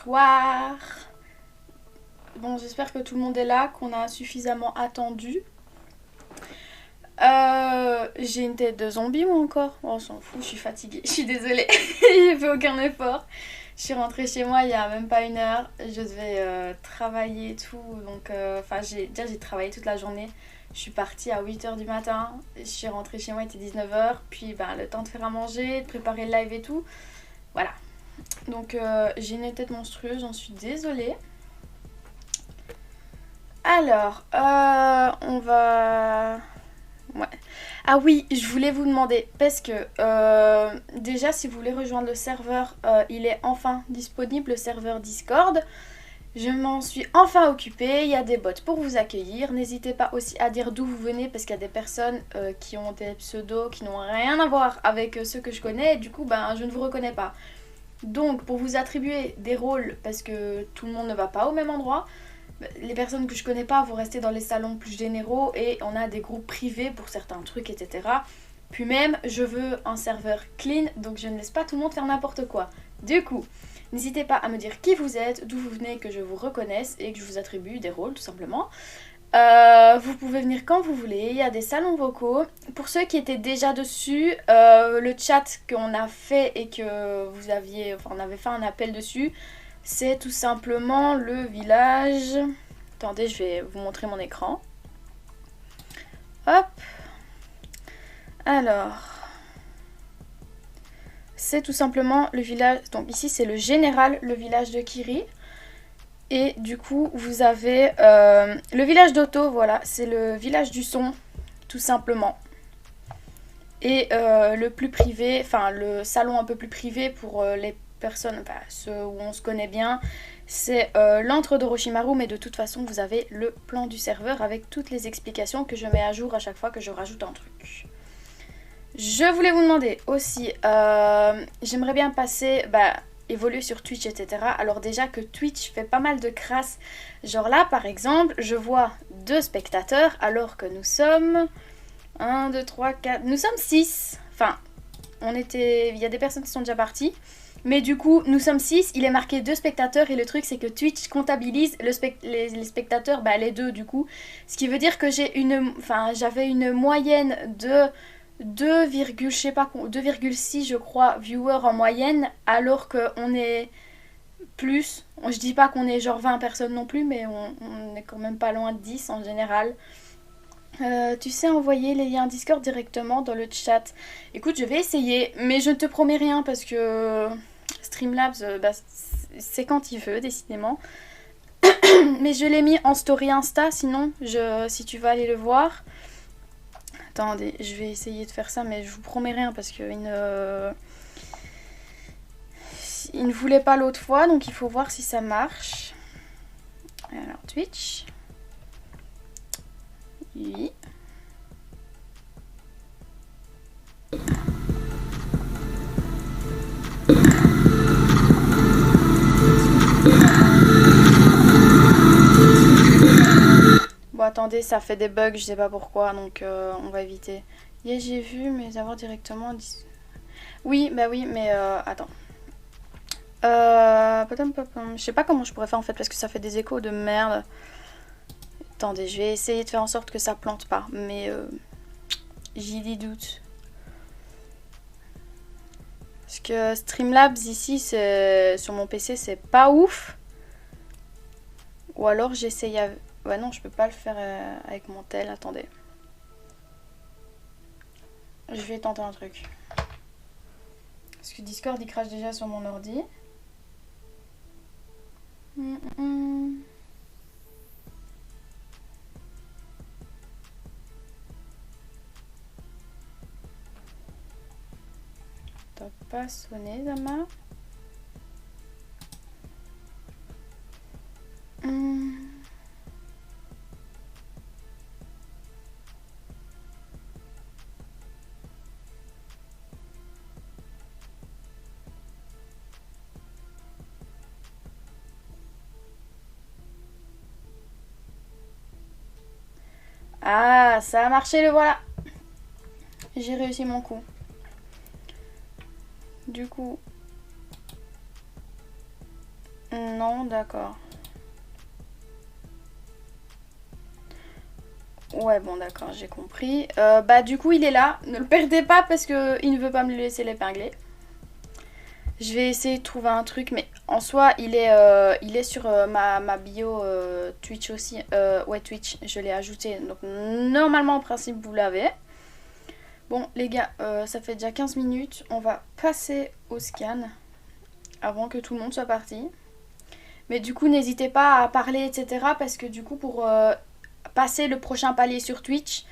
bonsoir. Bon, j'espère que tout le monde est là, qu'on a suffisamment attendu. J'ai une tête de zombie ou encore? Oh, on s'en fout, je suis fatiguée, je suis désolée. J'ai fait aucun effort. Je suis rentrée chez moi il y a même pas une heure. Je devais travailler et tout. Donc, j'ai travaillé toute la journée. Je suis partie à 8h du matin. Je suis rentrée chez moi, il était 19h. Puis, le temps de faire à manger, de préparer le live et tout. Voilà. Donc, j'ai une tête monstrueuse, j'en suis désolée. Alors, on va... Ouais. Ah oui, je voulais vous demander, parce que déjà si vous voulez rejoindre le serveur, il est enfin disponible, le serveur Discord. Je m'en suis enfin occupée, il y a des bots pour vous accueillir. N'hésitez pas aussi à dire d'où vous venez, parce qu'il y a des personnes qui ont des pseudos qui n'ont rien à voir avec ceux que je connais, et du coup je ne vous reconnais pas. Donc pour vous attribuer des rôles, parce que tout le monde ne va pas au même endroit, les personnes que je connais pas vont rester dans les salons plus généraux et on a des groupes privés pour certains trucs, etc. Puis même, je veux un serveur clean, donc je ne laisse pas tout le monde faire n'importe quoi. Du coup, n'hésitez pas à me dire qui vous êtes, d'où vous venez, que je vous reconnaisse et que je vous attribue des rôles tout simplement. Vous pouvez venir quand vous voulez, il y a des salons vocaux. Pour ceux qui étaient déjà dessus, le chat qu'on a fait et que vous aviez, enfin on avait fait un appel dessus, c'est tout simplement le village. Attendez, je vais vous montrer mon écran. Hop. Alors. C'est tout simplement le village. Donc ici c'est le général, le village de Kiri. Et du coup vous avez le village d'Otto, voilà. C'est le village du son, tout simplement. Et le plus privé, enfin le salon un peu plus privé pour les personnes, ceux où on se connaît bien, c'est l'antre d'Orochimaru, mais de toute façon vous avez le plan du serveur avec toutes les explications que je mets à jour à chaque fois que je rajoute un truc. Je voulais vous demander aussi, j'aimerais bien passer, évoluer sur Twitch, etc. Alors déjà que Twitch fait pas mal de crasse, genre là par exemple, je vois 2 spectateurs alors que nous sommes 1, 2, 3, 4, nous sommes 6. Enfin, il y a des personnes qui sont déjà parties. Mais du coup, nous sommes 6, il est marqué 2 spectateurs et le truc c'est que Twitch comptabilise les spectateurs, les 2 du coup. Ce qui veut dire que j'avais une moyenne de 2,6 je crois viewers en moyenne, alors qu'on est plus. Je dis pas qu'on est genre 20 personnes non plus, mais on est quand même pas loin de 10 en général. Tu sais envoyer les liens Discord directement dans le chat. Écoute, je vais essayer, mais je ne te promets rien parce que Streamlabs, c'est quand il veut, décidément. Mais je l'ai mis en story Insta, sinon, si tu vas aller le voir. Attendez, je vais essayer de faire ça, mais je vous promets rien parce qu'il ne voulait pas l'autre fois, donc il faut voir si ça marche. Alors, Twitch. Oui. Bon attendez, ça fait des bugs, je sais pas pourquoi, donc on va éviter. Yeah, j'ai vu, mais avoir directement... Oui, oui, mais attends. Je sais pas comment je pourrais faire en fait, parce que ça fait des échos de merde. Attendez, je vais essayer de faire en sorte que ça plante pas, mais j'ai des doutes. Parce que Streamlabs ici, sur mon PC, c'est pas ouf. Ou alors j'essaye avec... Ouais non, je peux pas le faire avec mon tel, attendez. Je vais tenter un truc. Parce que Discord il crache déjà sur mon ordi. T'as pas sonné, Zama? Ah, ça a marché, le voilà. J'ai réussi mon coup. Du coup... Non, d'accord. Ouais, bon, d'accord, j'ai compris. Bah, du coup, il est là. Ne le perdez pas parce que il ne veut pas me laisser l'épingler. Je vais essayer de trouver un truc, mais en soi, il est sur ma bio Twitch aussi. Ouais, Twitch, je l'ai ajouté. Donc, normalement, en principe, vous l'avez. Bon, les gars, ça fait déjà 15 minutes. On va passer au scan avant que tout le monde soit parti. Mais du coup, n'hésitez pas à parler, etc. Parce que du coup, pour passer le prochain palier sur Twitch,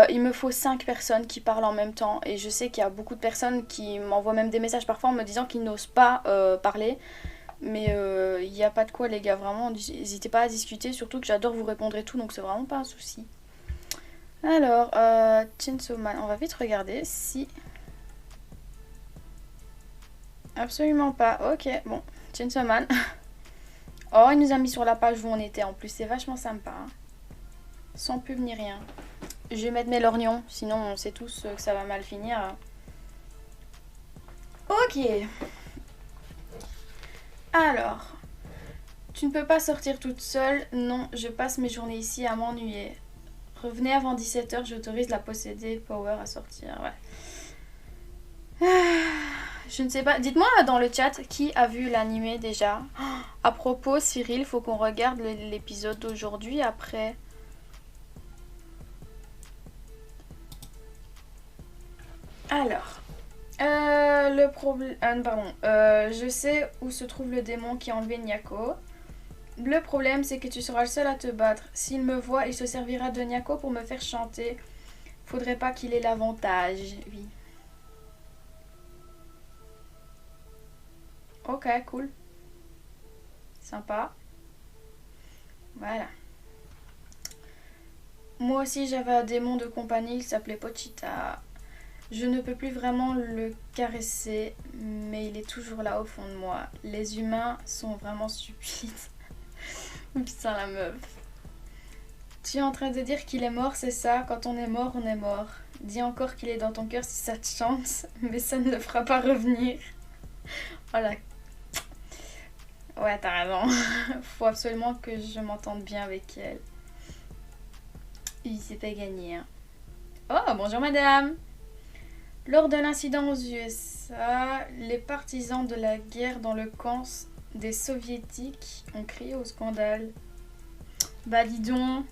il me faut 5 personnes qui parlent en même temps. Et je sais qu'il y a beaucoup de personnes qui m'envoient même des messages parfois en me disant qu'ils n'osent pas parler. Mais il n'y a pas de quoi, les gars, vraiment. N'hésitez pas à discuter. Surtout que j'adore vous répondre et tout. Donc c'est vraiment pas un souci. Alors, Chainsaw Man, on va vite regarder si... Absolument pas. Ok, bon. Chainsaw Man. Oh, il nous a mis sur la page où on était en plus. C'est vachement sympa. Hein. Sans pub ni rien. Je vais mettre mes lorgnons. Sinon, on sait tous que ça va mal finir. Ok. Alors. Tu ne peux pas sortir toute seule. Non, je passe mes journées ici à m'ennuyer. Revenez avant 17h. J'autorise la possédée Power à sortir. Ouais. Je ne sais pas. Dites-moi dans le chat qui a vu l'animé déjà. À propos, Cyril, faut qu'on regarde l'épisode d'aujourd'hui après. Alors, le problème. Pardon. Je sais où se trouve le démon qui a enlevé Nyako. Le problème, c'est que tu seras le seul à te battre. S'il me voit, il se servira de Nyako pour me faire chanter. Faudrait pas qu'il ait l'avantage. Oui. Ok, cool. Sympa. Voilà. Moi aussi, j'avais un démon de compagnie, il s'appelait Pochita. Je ne peux plus vraiment le caresser, mais il est toujours là au fond de moi. Les humains sont vraiment stupides. Putain, la meuf. Tu es en train de dire qu'il est mort, c'est ça? Quand on est mort, on est mort. Dis encore qu'il est dans ton cœur si ça te chante, mais ça ne le fera pas revenir. Voilà. Ouais, t'as raison. Faut absolument que je m'entende bien avec elle. Il s'est pas gagné. Hein. Oh, bonjour madame. Lors de l'incident aux USA, les partisans de la guerre dans le camp des soviétiques ont crié au scandale. Bah dis donc.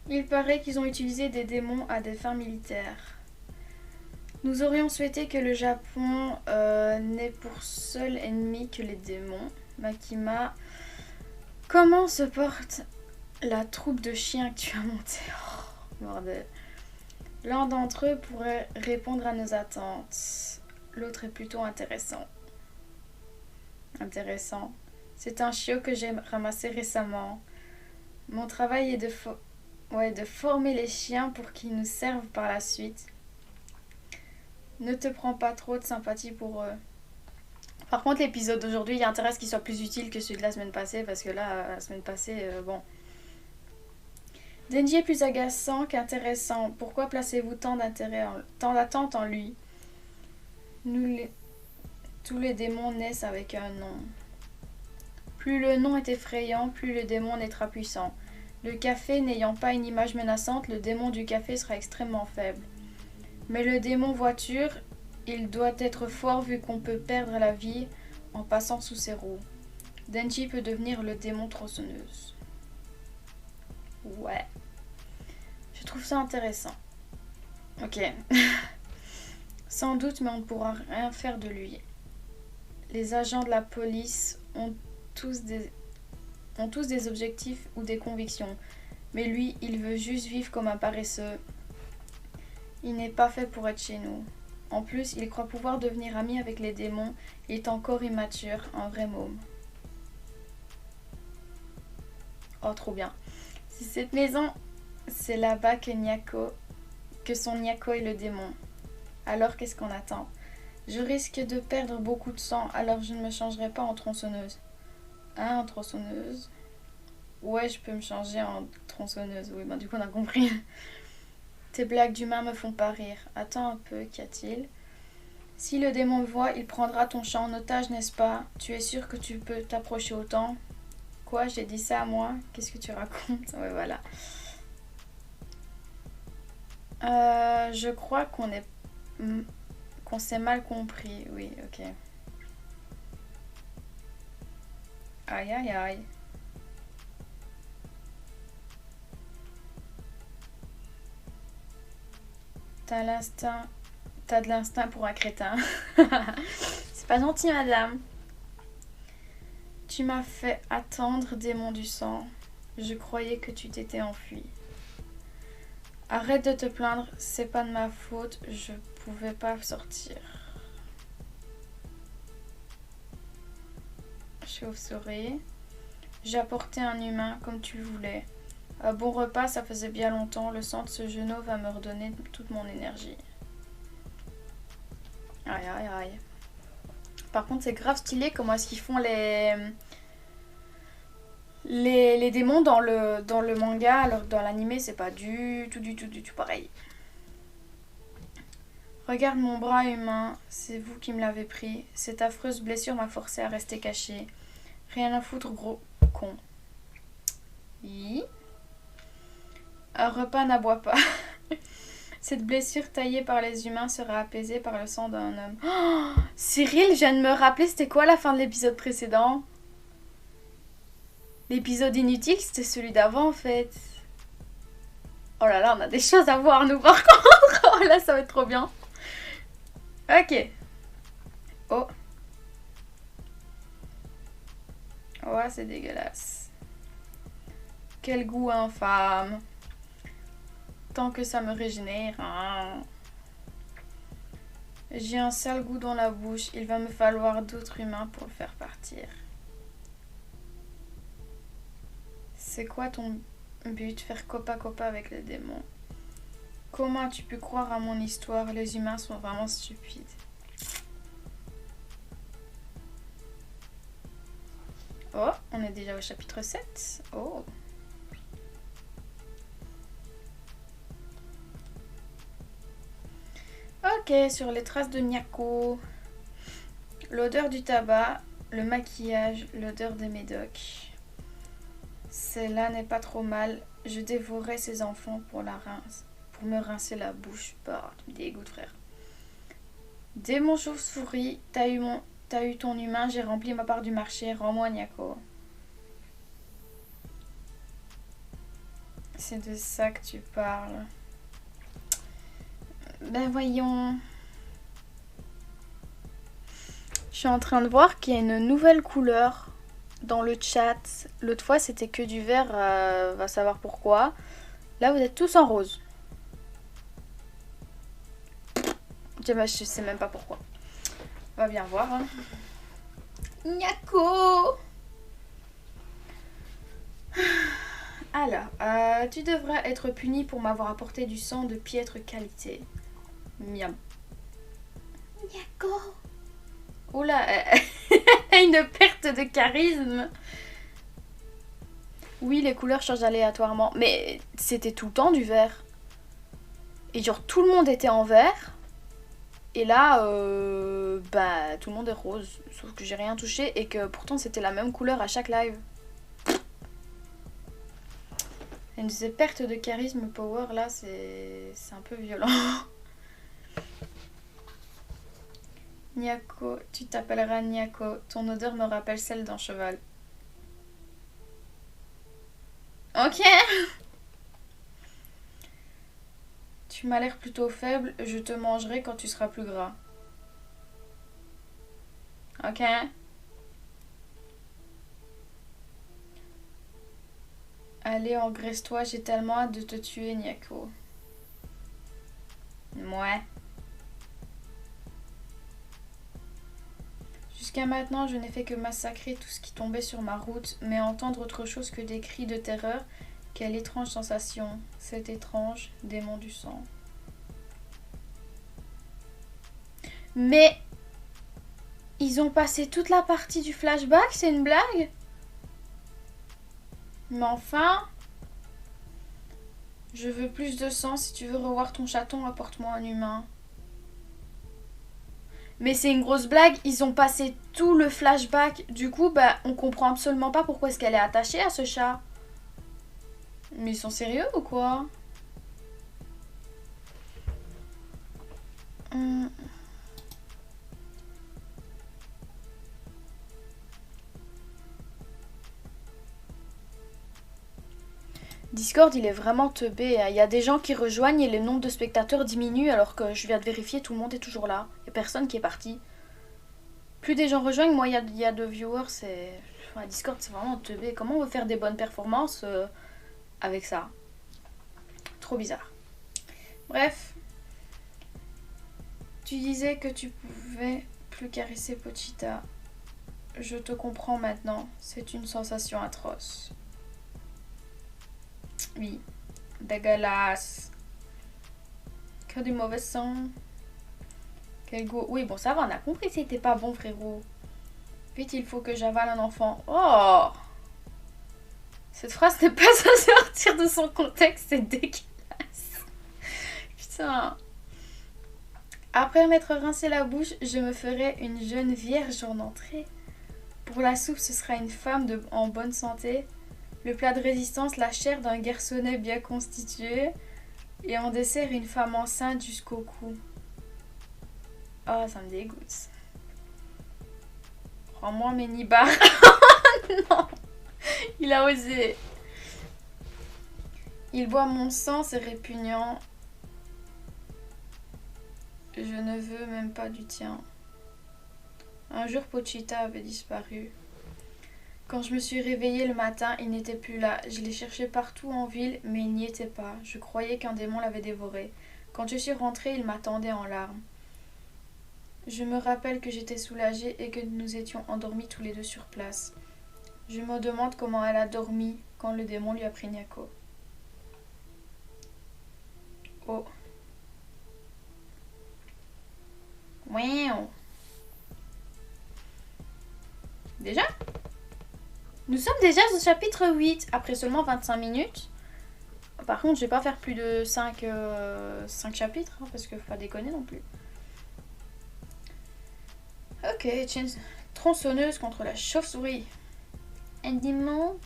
Il paraît qu'ils ont utilisé des démons à des fins militaires. Nous aurions souhaité que le Japon n'ait pour seul ennemi que les démons. Makima, comment se porte la troupe de chiens que tu as montée? Oh, bordel. L'un d'entre eux pourrait répondre à nos attentes. L'autre est plutôt intéressant. Intéressant. C'est un chiot que j'ai ramassé récemment. Mon travail est de former les chiens pour qu'ils nous servent par la suite. Ne te prends pas trop de sympathie pour eux. Par contre, l'épisode d'aujourd'hui, il y a intérêt à ce qu'il soit plus utile que celui de la semaine passée, parce que là, la semaine passée, bon... Denji est plus agaçant qu'intéressant. Pourquoi placez-vous tant d'attente en lui? Tous les démons naissent avec un nom. Plus le nom est effrayant, plus le démon naîtra puissant. Le café n'ayant pas une image menaçante, le démon du café sera extrêmement faible. Mais le démon voiture, il doit être fort vu qu'on peut perdre la vie en passant sous ses roues. Denji peut devenir le démon tronçonneuse. Ouais. Je trouve ça intéressant. Ok. Sans doute, mais on ne pourra rien faire de lui. Les agents de la police ont tous des objectifs ou des convictions. Mais lui, il veut juste vivre comme un paresseux. Il n'est pas fait pour être chez nous. En plus, il croit pouvoir devenir ami avec les démons. Il est encore immature, un vrai môme. Oh, trop bien. Si cette maison, c'est là-bas que son Nyako est le démon. Alors qu'est-ce qu'on attend? Je risque de perdre beaucoup de sang, alors je ne me changerai pas en tronçonneuse. Hein, en tronçonneuse? Ouais, je peux me changer en tronçonneuse. Oui, ben du coup on a compris. Tes blagues d'humain me font pas rire. Attends un peu, qu'y a-t-il? Si le démon me voit, il prendra ton chat en otage, n'est-ce pas? Tu es sûr que tu peux t'approcher autant? Quoi, j'ai dit ça à moi? Qu'est-ce que tu racontes? Ouais, voilà. Je crois qu'on s'est mal compris. Oui, ok. Aïe, aïe, aïe. T'as l'instinct... T'as de l'instinct pour un crétin. C'est pas gentil, madame. Tu m'as fait attendre, démon du sang. Je croyais que tu t'étais enfui. Arrête de te plaindre, c'est pas de ma faute, je pouvais pas sortir. Chauve-souris. J'ai apporté un humain comme tu le voulais. Un bon repas, ça faisait bien longtemps. Le sang de ce genou va me redonner toute mon énergie. Aïe aïe aïe. Par contre, c'est grave stylé comment est-ce qu'ils font les démons dans le manga, alors que dans l'animé, c'est pas du tout pareil. Regarde mon bras humain, c'est vous qui me l'avez pris. Cette affreuse blessure m'a forcé à rester cachée. Rien à foutre, gros con. Oui. Un repas n'aboie pas. Cette blessure taillée par les humains sera apaisée par le sang d'un homme. Oh, Cyril, je viens de me rappeler, c'était quoi la fin de l'épisode précédent? L'épisode inutile, c'était celui d'avant en fait. Oh là là, on a des choses à voir nous par contre. Oh là, ça va être trop bien. Ok. Oh. Oh, c'est dégueulasse. Quel goût infâme. Tant que ça me régénère. Hein. J'ai un sale goût dans la bouche. Il va me falloir d'autres humains pour le faire partir. C'est quoi ton but? Faire copa-copa avec les démons. Comment as-tu pu croire à mon histoire? Les humains sont vraiment stupides. Oh, on est déjà au chapitre 7. Oh. Ok, sur les traces de Nyako. L'odeur du tabac, le maquillage, l'odeur des médocs. Celle-là n'est pas trop mal. Je dévorais ces enfants pour me rincer la bouche. Bah, tu me dégoûtes, frère. Démon chauve-souris, t'as eu ton humain, j'ai rempli ma part du marché. Rends-moi Nyako. C'est de ça que tu parles. Ben voyons. Je suis en train de voir qu'il y a une nouvelle couleur dans le chat. L'autre fois c'était que du vert, va savoir pourquoi. Là vous êtes tous en rose. Je sais même pas pourquoi. On va bien voir. Hein. Nyako. Alors, tu devras être puni pour m'avoir apporté du sang de piètre qualité. Miam. Nyako. Oula, une perte de charisme. Oui, les couleurs changent aléatoirement. Mais c'était tout le temps du vert. Et genre, tout le monde était en vert. Et là, bah, tout le monde est rose. Sauf que j'ai rien touché et que pourtant c'était la même couleur à chaque live. Une de ces pertes de charisme power là, c'est un peu violent. Nyako, tu t'appelleras Nyako. Ton odeur me rappelle celle d'un cheval. Ok. Tu m'as l'air plutôt faible. Je te mangerai quand tu seras plus gras. Ok. Allez, engraisse-toi. J'ai tellement hâte de te tuer, Nyako. Ouais. Jusqu'à maintenant, je n'ai fait que massacrer tout ce qui tombait sur ma route, mais entendre autre chose que des cris de terreur, quelle étrange sensation. C'est étrange, démon du sang. Mais ils ont passé toute la partie du flashback, c'est une blague? Mais enfin, je veux plus de sang. Si tu veux revoir ton chaton, apporte-moi un humain. Mais c'est une grosse blague, ils ont passé tout le flashback. Du coup, bah, on comprend absolument pas pourquoi est-ce qu'elle est attachée à ce chat. Mais ils sont sérieux ou quoi? Hum. Discord, il est vraiment teubé. Il y a des gens qui rejoignent et le nombre de spectateurs diminue alors que je viens de vérifier, tout le monde est toujours là. Il n'y a personne qui est parti. Plus des gens rejoignent, moins il y a de viewers. Ouais, Discord, c'est vraiment teubé. Comment on veut faire des bonnes performances avec ça? Trop bizarre. Bref. Tu disais que tu pouvais plus caresser Pochita. Je te comprends maintenant. C'est une sensation atroce. Oui. Dégueulasse. Que du mauvais sang. Quel goût. Oui, bon, ça va, on a compris que c'était pas bon, frérot. Vite, il faut que j'avale un enfant. Oh! Cette phrase n'est pas à sortir de son contexte, c'est dégueulasse. Putain. Après m'être rincé la bouche, je me ferai une jeune vierge en entrée. Pour la soupe, ce sera une femme en bonne santé. Le plat de résistance, la chair d'un garçonnet bien constitué. Et en dessert, une femme enceinte jusqu'au cou. Oh, ça me dégoûte. Rends-moi mes nibards. Non, il a osé. Il boit mon sang, c'est répugnant. Je ne veux même pas du tien. Un jour, Pochita avait disparu. Quand je me suis réveillée le matin, il n'était plus là. Je l'ai cherché partout en ville, mais il n'y était pas. Je croyais qu'un démon l'avait dévoré. Quand je suis rentrée, il m'attendait en larmes. Je me rappelle que j'étais soulagée et que nous étions endormis tous les deux sur place. Je me demande comment elle a dormi quand le démon lui a pris Nyako. Oh. Wow. Déjà? Nous sommes déjà au chapitre 8, après seulement 25 minutes. Par contre, je vais pas faire plus de 5 chapitres, hein, parce qu'il faut pas déconner non plus. Ok, tronçonneuse contre la chauve-souris. Un démon.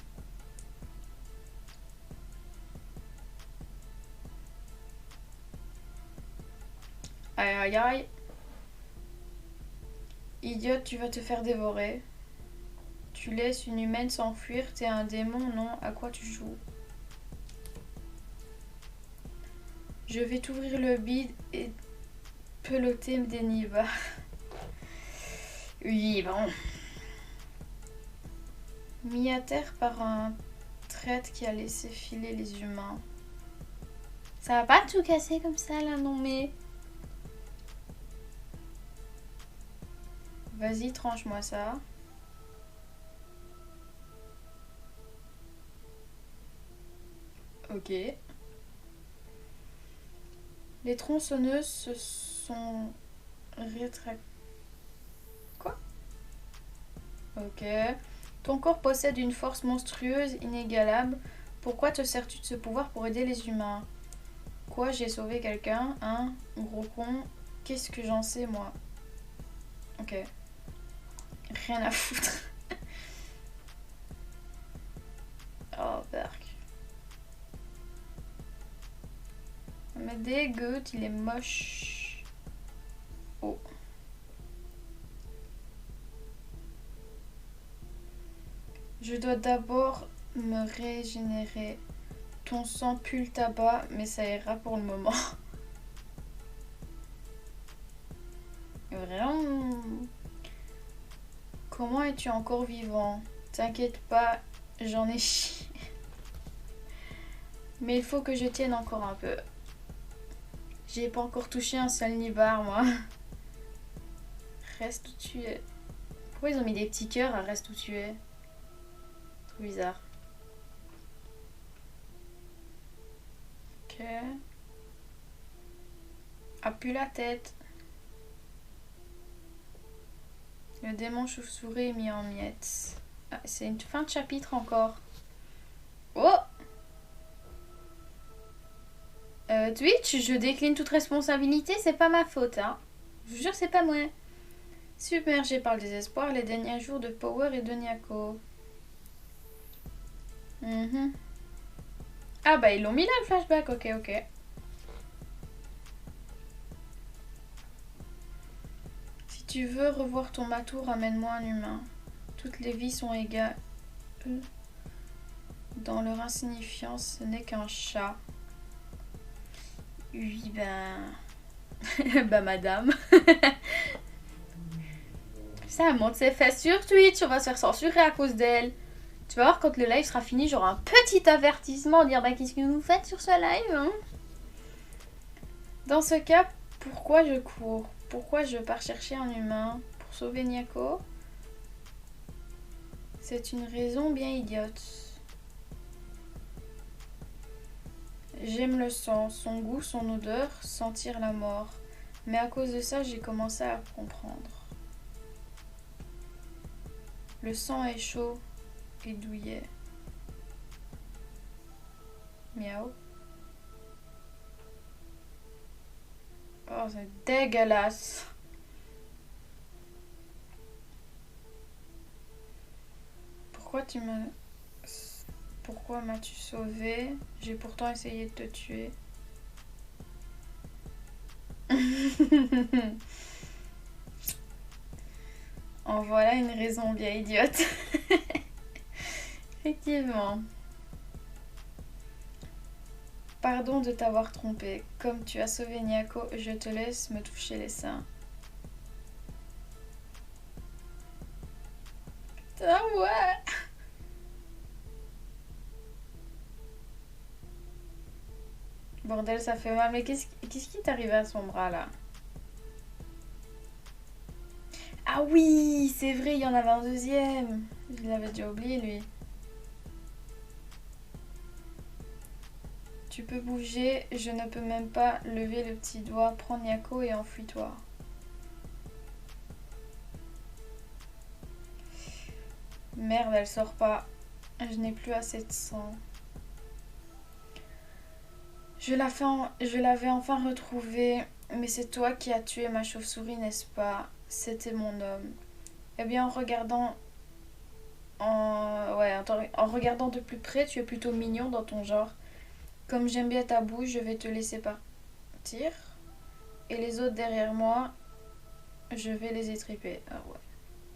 Aïe aïe aïe. Idiote, tu vas te faire dévorer. Tu laisses une humaine s'enfuir, t'es un démon, non? À quoi tu joues? Je vais t'ouvrir le bide et peloter des nibards. Oui, bon. Mis à terre par un traître qui a laissé filer les humains. Ça va pas tout casser comme ça là, non mais... Vas-y, tranche-moi ça. Ok. Les tronçonneuses se sont rétractées. Quoi? Ok. Ton corps possède une force monstrueuse, inégalable. Pourquoi te sers-tu de ce pouvoir pour aider les humains? Quoi, j'ai sauvé quelqu'un? Hein? Gros con. Qu'est-ce que j'en sais, moi? Ok. Rien à foutre. Oh, Berk. Me dégoûte, il est moche. Oh. Je dois d'abord me régénérer. Ton sang pue le tabac, mais ça ira pour le moment. Vraiment. Comment es-tu encore vivant? T'inquiète pas, j'en ai chié. Mais il faut que je tienne encore un peu. J'ai pas encore touché un seul nibar, moi. Reste où tu es. Pourquoi ils ont mis des petits cœurs à reste où tu es? Trop bizarre. Ok. Appuie la tête. Le démon chauve-souris est mis en miettes. Ah, c'est une fin de chapitre encore. Oh! Twitch, je décline toute responsabilité, c'est pas ma faute, hein. Je vous jure, c'est pas moi. Submergé par le désespoir, les derniers jours de Power et de Nyako. Mhm. Ah bah ils l'ont mis là le flashback, ok ok. Si tu veux revoir ton matou, ramène-moi un humain. Toutes les vies sont égales. Dans leur insignifiance, ce n'est qu'un chat. Oui ben... bah madame. Ça elle monte ses fesses sur Twitch, on va se faire censurer à cause d'elle. Tu vas voir quand le live sera fini, j'aurai un petit avertissement, dire bah qu'est-ce que vous faites sur ce live hein. Dans ce cas, pourquoi je cours? Pourquoi je pars chercher un humain? Pour sauver Nyako? C'est une raison bien idiote. J'aime le sang, son goût, son odeur, sentir la mort. Mais à cause de ça, j'ai commencé à comprendre. Le sang est chaud et douillet. Miaou. Oh, c'est dégueulasse. Pourquoi m'as-tu sauvé? J'ai pourtant essayé de te tuer. En voilà une raison bien idiote. Effectivement. Pardon de t'avoir trompé. Comme tu as sauvé Nyako, je te laisse me toucher les seins. Putain, ouais. Bordel, ça fait mal. Mais qu'est-ce qui t'est arrivé à son bras, là? Ah oui, c'est vrai, il y en avait un deuxième. Je l'avais déjà oublié, lui. Tu peux bouger, je ne peux même pas lever le petit doigt. Prends Nyako et enfuis-toi. Merde, elle sort pas. Je n'ai plus assez de sang. Je l'avais enfin retrouvée. Mais c'est toi qui as tué ma chauve-souris, n'est-ce pas? C'était mon homme. Eh bien, en regardant de plus près, tu es plutôt mignon dans ton genre. Comme j'aime bien ta bouche, je vais te laisser partir. Et les autres derrière moi, je vais les étriper. Ah ouais,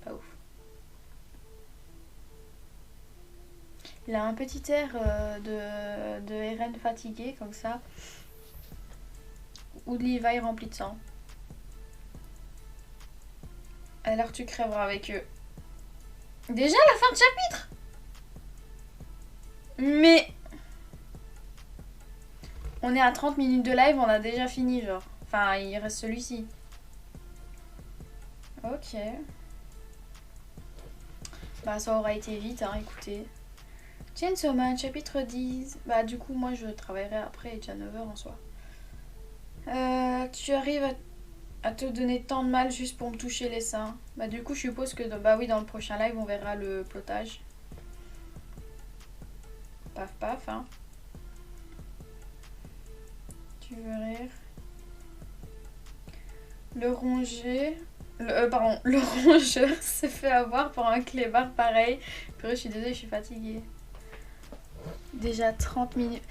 pas ouf. Il a un petit air de RN fatigué, comme ça. Ou de Levi rempli de sang. Alors tu crèveras avec eux. Déjà la fin de chapitre? Mais... On est à 30 minutes de live, on a déjà fini, genre. Enfin, il reste celui-ci. Ok. Bah, ça aura été vite, hein, écoutez. Chainsaw Man, chapitre 10. Bah, du coup, moi, je travaillerai après, il est déjà 9h en soi. Tu arrives à te donner tant de mal juste pour me toucher les seins. Bah, du coup, je suppose que bah oui, dans le prochain live, on verra le plotage. Paf, paf, hein. Tu veux rire? Le rongeur se fait avoir par un clébard pareil. Purée, je suis désolée, je suis fatiguée. Déjà 30 minutes.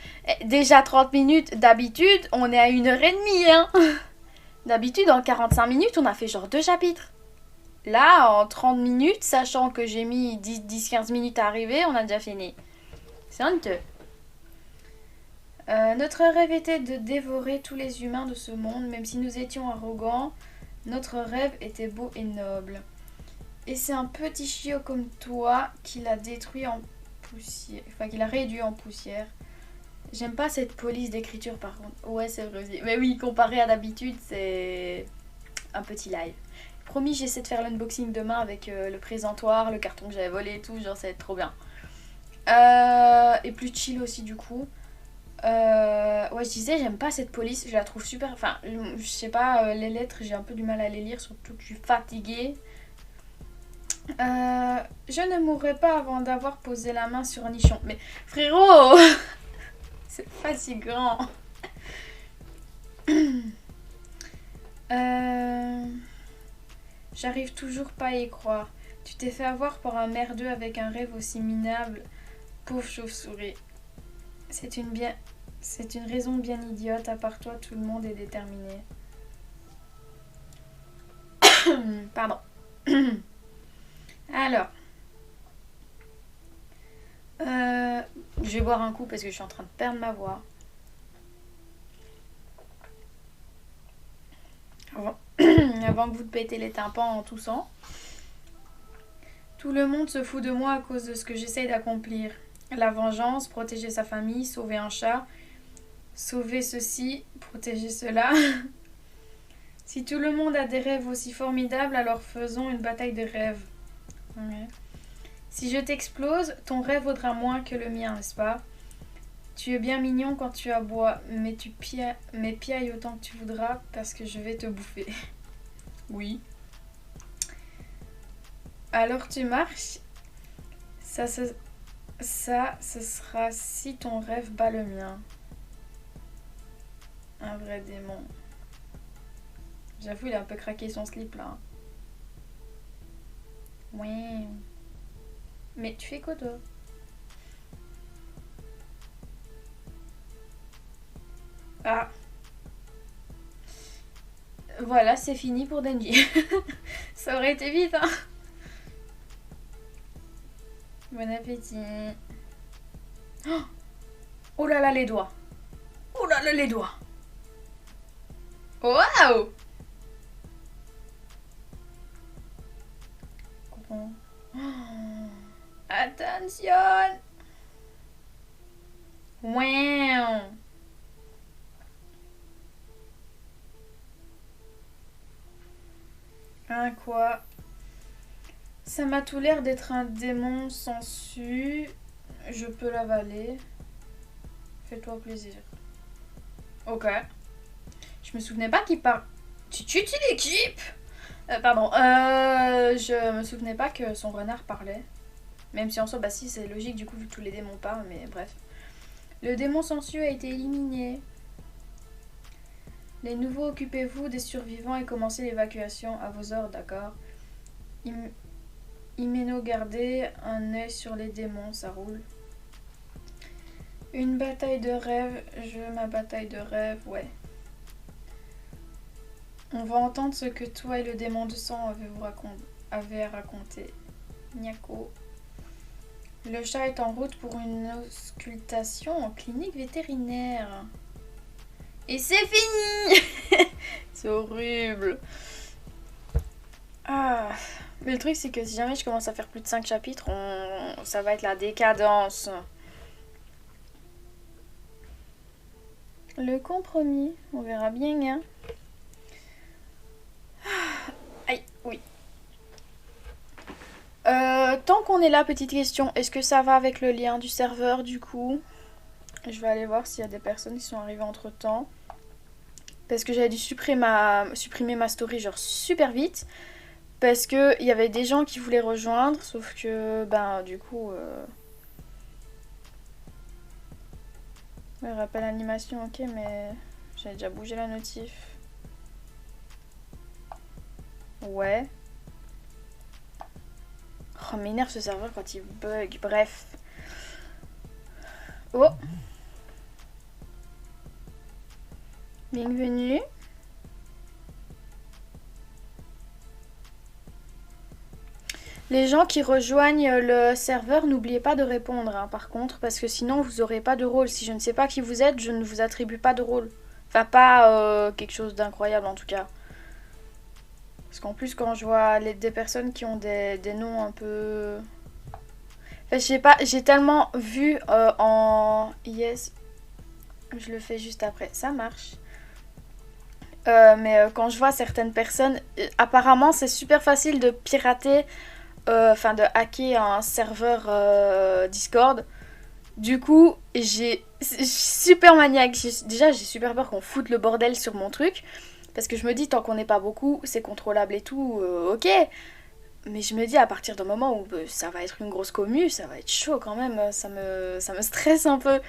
Déjà 30 minutes, d'habitude, on est à 1h30, hein. D'habitude, en 45 minutes, on a fait genre 2 chapitres. Là, en 30 minutes, sachant que j'ai mis 10-15 minutes à arriver, on a déjà fini. C'est honteux. Notre rêve était de dévorer tous les humains de ce monde, même si nous étions arrogants. Notre rêve était beau et noble. Et c'est un petit chiot comme toi qui l'a détruit en poussière. Enfin, qui l'a réduit en poussière. J'aime pas cette police d'écriture par contre. Ouais, c'est vrai aussi. Mais oui, comparé à d'habitude, c'est un petit live. Promis, j'essaie de faire l'unboxing demain avec le présentoir, le carton que j'avais volé et tout. Genre, ça va être trop bien. Et plus chill aussi, du coup. Ouais, je disais, j'aime pas cette police, je la trouve super. Enfin, je sais pas, les lettres, j'ai un peu du mal à les lire, surtout que je suis fatiguée. Je ne mourrai pas avant d'avoir posé la main sur un nichon. Mais frérot, c'est fatigant. J'arrive toujours pas à y croire. Tu t'es fait avoir par un merdeux avec un rêve aussi minable. Pauvre chauve-souris. C'est une bien... C'est une raison bien idiote. À part toi, tout le monde est déterminé. Pardon. Alors. Je vais boire un coup parce que je suis en train de perdre ma voix. Avant que vous te pétez les tympans en toussant. Tout le monde se fout de moi à cause de ce que j'essaye d'accomplir. La vengeance, protéger sa famille, sauver un chat, sauver ceci, protéger cela. Si tout le monde a des rêves aussi formidables, alors faisons une bataille de rêves. Ouais. Si je t'explose, ton rêve vaudra moins que le mien, n'est-ce pas? Tu es bien mignon quand tu aboies, mais piaille autant que tu voudras parce que je vais te bouffer. Oui. Alors tu marches. Ça, ce sera si ton rêve bat le mien. Un vrai démon. J'avoue, il a un peu craqué son slip là. Oui. Mais tu fais quoi toi? Ah. Voilà, c'est fini pour Denji. Ça aurait été vite, hein. Bon appétit. Oh là là, les doigts. Oh là là, les doigts. Waouh. Attention. Wow. Un quoi? Ça m'a tout l'air d'être un démon sensu. Je peux l'avaler. Fais-toi plaisir. Ok. Je me souvenais pas qu'il parle. Tu l'équipe. Pardon. Je me souvenais pas que son renard parlait. Même si en soi, bah si, c'est logique du coup vu que tous les démons parlent, mais bref. Le démon sensu a été éliminé. Les nouveaux, occupez-vous des survivants et commencez l'évacuation à vos ordres, d'accord? Hyméno, gardez un œil sur les démons, ça roule. Une bataille de rêve, je veux ma bataille de rêve, ouais. On va entendre ce que toi et le démon de sang avez à raconter. Nyako. Le chat est en route pour une auscultation en clinique vétérinaire. Et c'est fini. C'est horrible. Ah. Mais le truc c'est que si jamais je commence à faire plus de 5 chapitres, ça va être la décadence. Le compromis, on verra bien, hein. Aïe, oui. Tant qu'on est là, petite question, est-ce que ça va avec le lien du serveur du coup? Je vais aller voir s'il y a des personnes qui sont arrivées entre temps. Parce que j'avais dû supprimer ma story genre super vite. Parce qu'il y avait des gens qui voulaient rejoindre, sauf que ben du coup... Ouais, rappel animation, ok, mais j'avais déjà bougé la notif. Ouais. Oh, m'énerve ce serveur quand il bug, bref. Oh. Bienvenue. Les gens qui rejoignent le serveur, n'oubliez pas de répondre, hein, par contre, parce que sinon vous n'aurez pas de rôle. Si je ne sais pas qui vous êtes, je ne vous attribue pas de rôle. Enfin, pas quelque chose d'incroyable en tout cas. Parce qu'en plus, quand je vois des personnes qui ont des noms un peu... Enfin, je sais pas, j'ai tellement vu en... Yes, je le fais juste après, ça marche. Mais quand je vois certaines personnes, apparemment c'est super facile de pirater... Enfin de hacker un serveur Discord. Du coup, je suis super maniaque. Déjà, j'ai super peur qu'on foute le bordel sur mon truc. Parce que je me dis, tant qu'on n'est pas beaucoup, c'est contrôlable et tout, ok. Mais je me dis, à partir d'un moment où ça va être une grosse commu, ça va être chaud quand même. Ça me stresse un peu.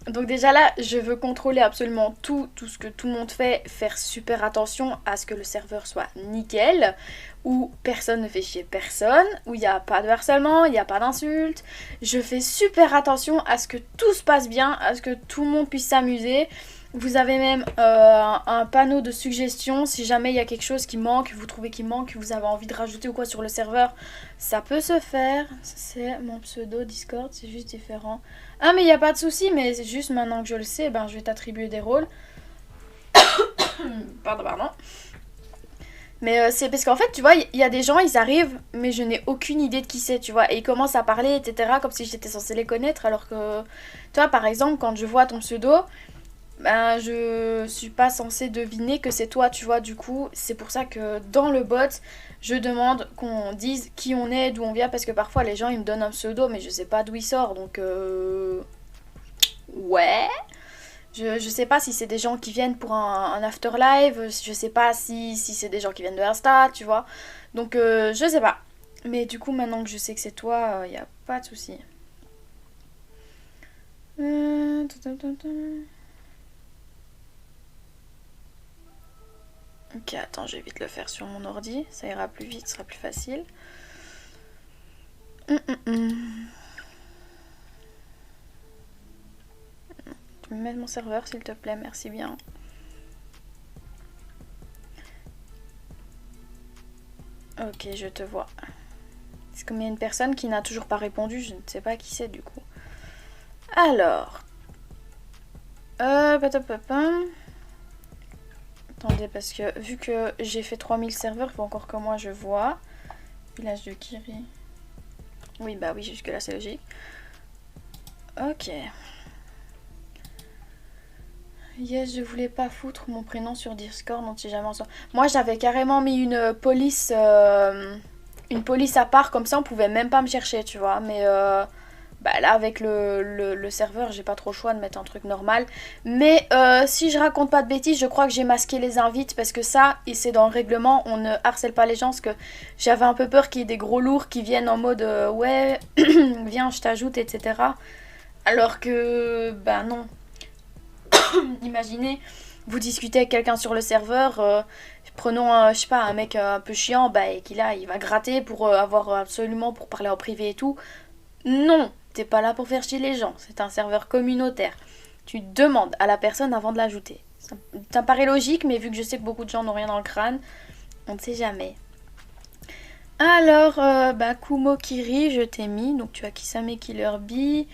Donc déjà là, je veux contrôler absolument tout ce que tout le monde fait, faire super attention à ce que le serveur soit nickel, où personne ne fait chier personne, où il n'y a pas de harcèlement, il n'y a pas d'insultes. Je fais super attention à ce que tout se passe bien, à ce que tout le monde puisse s'amuser. Vous avez même un panneau de suggestions si jamais il y a quelque chose qui manque, vous trouvez qu'il manque, que vous avez envie de rajouter ou quoi sur le serveur, ça peut se faire. C'est mon pseudo Discord, c'est juste différent. Ah mais il n'y a pas de souci, mais c'est juste maintenant que je le sais, ben, je vais t'attribuer des rôles. Pardon. Mais c'est parce qu'en fait, tu vois, il y a des gens, ils arrivent, mais je n'ai aucune idée de qui c'est, tu vois. Et ils commencent à parler, etc., comme si j'étais censée les connaître, alors que, tu vois, par exemple, quand je vois ton pseudo, ben, je suis pas censée deviner que c'est toi, tu vois. Du coup, c'est pour ça que dans le bot, je demande qu'on dise qui on est, d'où on vient, parce que parfois les gens, ils me donnent un pseudo, mais je sais pas d'où il sort, donc ouais. Je sais pas si c'est des gens qui viennent pour un after live, je sais pas si c'est des gens qui viennent de Insta, tu vois. Donc je sais pas. Mais du coup, maintenant que je sais que c'est toi, y a pas de souci. Ok, attends, je vais vite le faire sur mon ordi, ça ira plus vite, ce sera plus facile. Tu peux me mettre mon serveur s'il te plaît, merci bien. Ok, je te vois. C'est comme il y a une personne qui n'a toujours pas répondu, je ne sais pas qui c'est du coup. Alors. Attendez, parce que vu que j'ai fait 3000 serveurs, il faut encore que moi je vois. Village de Kiri. Oui, bah oui, jusque là c'est logique. Ok. Yes, je voulais pas foutre mon prénom sur Discord, on sait jamais en sort. Moi j'avais carrément mis une police à part, comme ça on pouvait même pas me chercher, tu vois. Mais bah là avec le serveur, j'ai pas trop le choix de mettre un truc normal. Mais si je raconte pas de bêtises, je crois que j'ai masqué les invites parce que ça, et c'est dans le règlement, on ne harcèle pas les gens parce que j'avais un peu peur qu'il y ait des gros lourds qui viennent en mode ouais, viens, je t'ajoute, etc. Alors que, bah non. Imaginez, vous discutez avec quelqu'un sur le serveur, prenons je sais pas, un mec un peu chiant, bah, et qu'il il va gratter pour avoir absolument pour parler en privé et tout. Non, t'es pas là pour faire chier les gens, c'est un serveur communautaire. Tu demandes à la personne avant de l'ajouter. Ça me paraît logique, mais vu que je sais que beaucoup de gens n'ont rien dans le crâne, on ne sait jamais. Alors, bah, Kumo Kiri, je t'ai mis, donc tu as Kisame Killer Bee.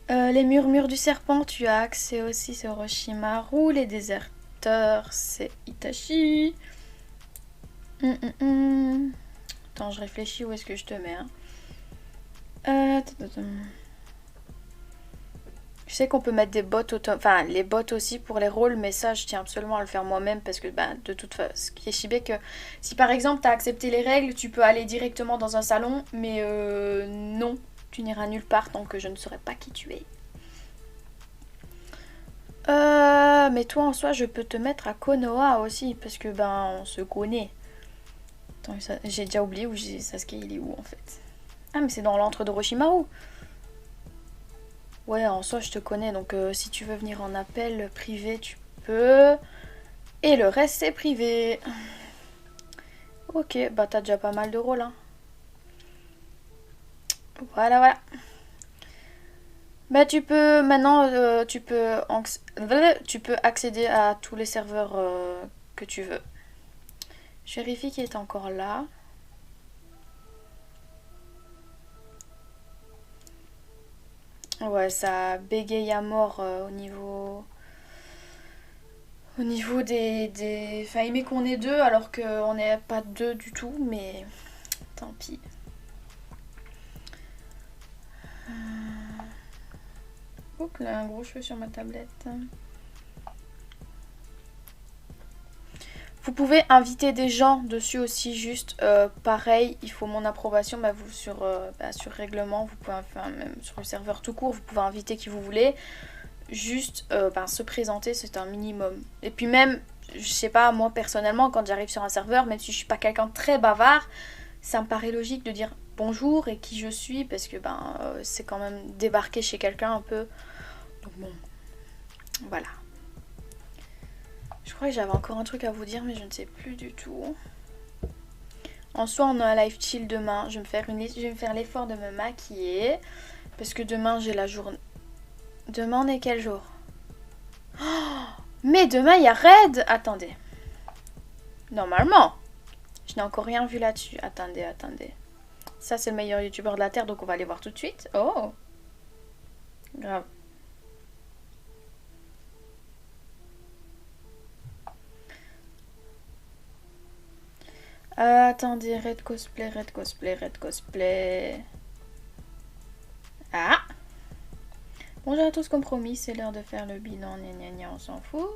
Les murmures du serpent, tu as accès aussi sur Orochimaru. Les déserteurs, c'est Itachi. Attends, je réfléchis où est-ce que je te mets. Je sais qu'on peut mettre des bots enfin les bots aussi pour les rôles, mais ça je tiens absolument à le faire moi-même parce que bah, de toute façon, ce qui est chibé que si par exemple t'as accepté les règles, tu peux aller directement dans un salon, mais non, tu n'iras nulle part tant que je ne saurais pas qui tu es. Mais toi en soi je peux te mettre à Konoha aussi parce que ben on se connaît. Attends, j'ai déjà oublié où j'ai Sasuke, il est où en fait. Ah mais c'est dans l'antre d'Orochimaru. Ouais, en soi je te connais donc si tu veux venir en appel privé tu peux. Et le reste c'est privé. Ok, bah t'as déjà pas mal de rôles hein. Voilà. Bah tu peux maintenant tu peux accéder à tous les serveurs que tu veux. Je vérifie qu'il est encore là. Ouais, ça bégaye à mort au niveau des... Enfin, il met qu'on est deux alors qu'on n'est pas deux du tout, mais tant pis. Oups, là, un gros cheveu sur ma tablette. Vous pouvez inviter des gens dessus aussi, juste pareil, il faut mon approbation vous, sur règlement, vous pouvez, enfin, même sur le serveur tout court, vous pouvez inviter qui vous voulez. Juste se présenter, c'est un minimum. Et puis même, je sais pas, moi personnellement, quand j'arrive sur un serveur, même si je suis pas quelqu'un de très bavard, ça me paraît logique de dire bonjour et qui je suis, parce que c'est quand même débarquer chez quelqu'un un peu Donc bon, voilà. Je crois que j'avais encore un truc à vous dire, mais je ne sais plus du tout. En soi, on a un live chill demain. Je vais me faire l'effort de me maquiller. Parce que demain, j'ai la journée... Demain, on est quel jour? Oh, mais demain, il y a raid. Attendez. Normalement. Je n'ai encore rien vu là-dessus. Attendez. Ça, c'est le meilleur youtubeur de la Terre, donc on va aller voir tout de suite. Oh. Grave. Attendez, Red Cosplay. Ah! Bonjour à tous, comme promis, c'est l'heure de faire le bilan. On s'en fout.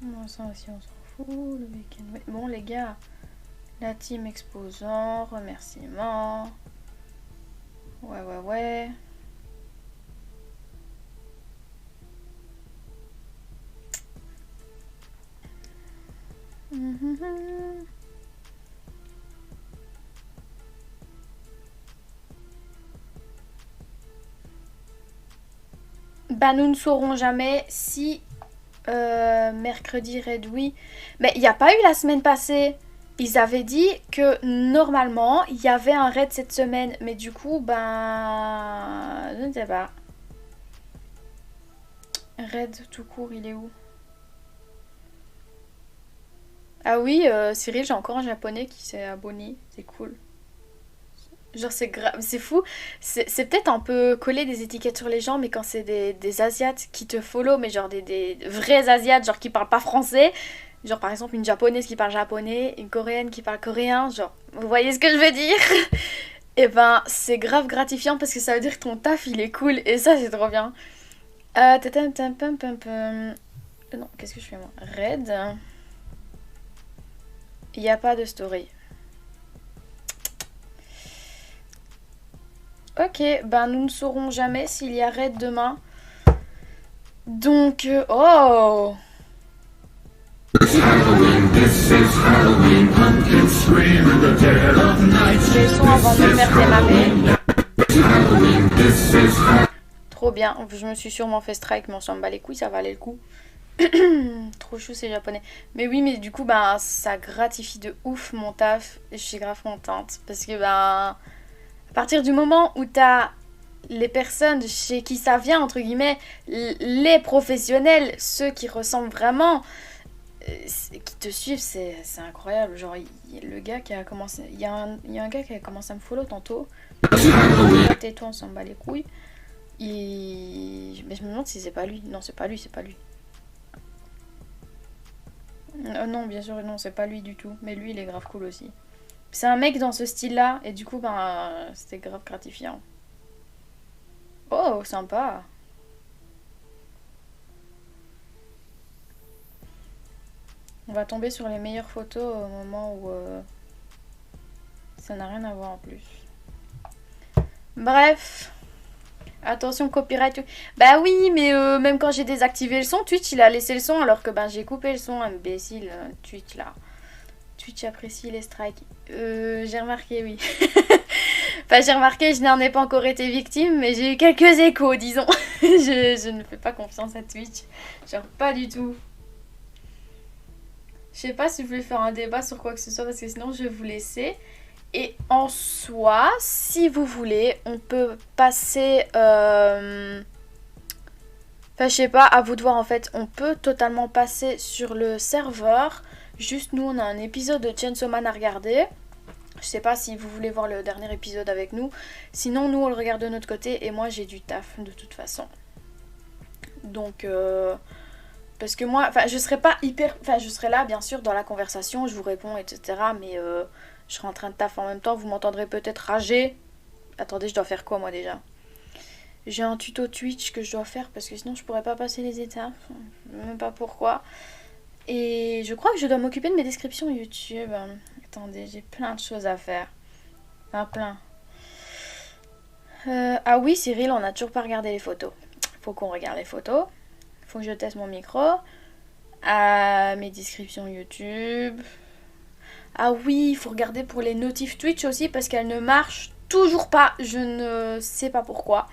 Bon, ça aussi, on s'en fout. Le week-end. Bon, les gars, la team exposant, remerciements. Ouais. Bah, nous ne saurons jamais si mercredi Red, oui. Mais il n'y a pas eu la semaine passée. Ils avaient dit que normalement il y avait un raid cette semaine, mais du coup, ben, je ne sais pas. Raid tout court, il est où? Ah oui, Cyril, j'ai encore un japonais qui s'est abonné, c'est cool. Genre c'est grave, c'est fou. C'est peut-être un peu coller des étiquettes sur les gens, mais quand c'est des Asiates qui te follow, mais genre des vrais Asiates, genre qui parlent pas français, genre par exemple une japonaise qui parle japonais, une coréenne qui parle coréen, genre, vous voyez ce que je veux dire? Et ben c'est grave gratifiant parce que ça veut dire que ton taf il est cool et ça c'est trop bien. Non, qu'est-ce que je fais moi? Red. Il n'y a pas de story. Ok, ben nous ne saurons jamais s'il y a raid demain. Donc, oh! Le son avant de me faire démarrer. Trop bien, je me suis sûrement fait strike, mais on s'en bat les couilles, ça valait le coup. Trop chou ces japonais. Mais oui, mais du coup, ben ça gratifie de ouf mon taf. Et je suis grave contente. Parce que ben, à partir du moment où t'as les personnes chez qui ça vient, entre guillemets, les professionnels, ceux qui ressemblent vraiment, qui te suivent, c'est incroyable. Genre, le gars qui a commencé. Il y a un gars qui a commencé à me follow tantôt. Tais-toi, on s'en bat les couilles. Mais je me demande si c'est pas lui. Non, c'est pas lui. Non, bien sûr, non, c'est pas lui du tout. Mais lui, il est grave cool aussi. C'est un mec dans ce style-là, et du coup, ben, c'était grave gratifiant. Oh, sympa. On va tomber sur les meilleures photos au moment où ça n'a rien à voir en plus. Bref. Attention, copyright. Bah oui, mais même quand j'ai désactivé le son, Twitch, il a laissé le son alors que ben, j'ai coupé le son, imbécile, Twitch là. Twitch apprécie les strikes. J'ai remarqué, oui. Enfin, j'ai remarqué, je n'en ai pas encore été victime, mais j'ai eu quelques échos, disons. je ne fais pas confiance à Twitch. Genre, pas du tout. Je sais pas si vous voulez faire un débat sur quoi que ce soit, parce que sinon, je vais vous laisser. Et en soi, si vous voulez, on peut passer... Enfin, je sais pas, à vous de voir en fait. On peut totalement passer sur le serveur. Juste nous, on a un épisode de Chainsaw Man à regarder. Je sais pas si vous voulez voir le dernier épisode avec nous. Sinon, nous, on le regarde de notre côté. Et moi, j'ai du taf de toute façon. Donc... parce que moi, enfin, je serai pas hyper... Enfin, je serai là, bien sûr, dans la conversation. Je vous réponds, etc. Mais... je serai en train de taf en même temps, vous m'entendrez peut-être rager. Attendez, je dois faire quoi moi déjà? J'ai un tuto Twitch que je dois faire parce que sinon je pourrais pas passer les étapes. Je sais même pas pourquoi. Et je crois que je dois m'occuper de mes descriptions YouTube. Attendez, j'ai plein de choses à faire. Enfin, plein. Ah oui, Cyril, on n'a toujours pas regardé les photos. Faut qu'on regarde les photos. Faut que je teste mon micro. à mes descriptions YouTube. Ah oui, il faut regarder pour les notifs Twitch aussi parce qu'elles ne marchent toujours pas. Je ne sais pas pourquoi.